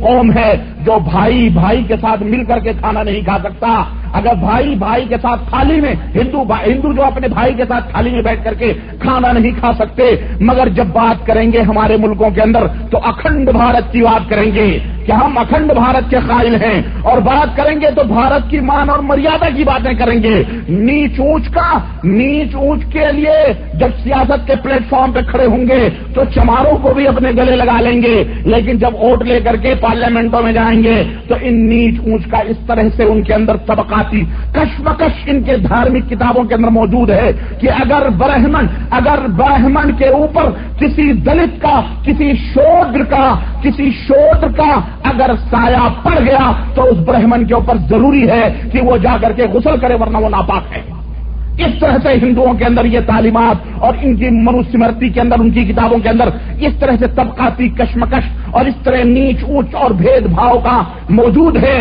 قوم ہے جو بھائی کے ساتھ مل کر کے کھانا نہیں کھا سکتا. اگر بھائی کے ساتھ تھالی میں ہندو جو اپنے بھائی کے ساتھ تھالی میں بیٹھ کر کے کھانا نہیں کھا سکتے، مگر جب بات کریں گے ہمارے ملکوں کے اندر تو اکھنڈ بھارت کی بات کریں گے کہ ہم اکھنڈ بھارت کے قائل ہیں، اور بات کریں گے تو بھارت کی مان اور مریادہ کی باتیں کریں گے. نیچ اونچ کے لیے جب سیاست کے پلیٹ فارم پہ کھڑے ہوں گے تو چماروں کو بھی اپنے گلے لگا لیں گے، لیکن جب ووٹ لے کر کے پارلیمنٹوں میں جائیں گے تو ان نیچ اونچ کا اس طرح سے ان کے اندر طبقاتی کشمکش ان کے دھارمک کتابوں کے اندر موجود ہے کہ اگر برہمن کے اوپر کسی دلت کا، کسی شودر کا اگر سایہ پڑ گیا تو اس برہمن کے اوپر ضروری ہے کہ وہ جا کر کے غسل کرے، ورنہ وہ ناپاک ہے. اس طرح سے ہندوؤں کے اندر یہ تعلیمات اور ان کی منوسمرتی کے اندر، ان کی کتابوں کے اندر اس طرح سے طبقاتی کشمکش اور اس طرح نیچ اونچ اور بھید بھاؤ کا موجود ہے.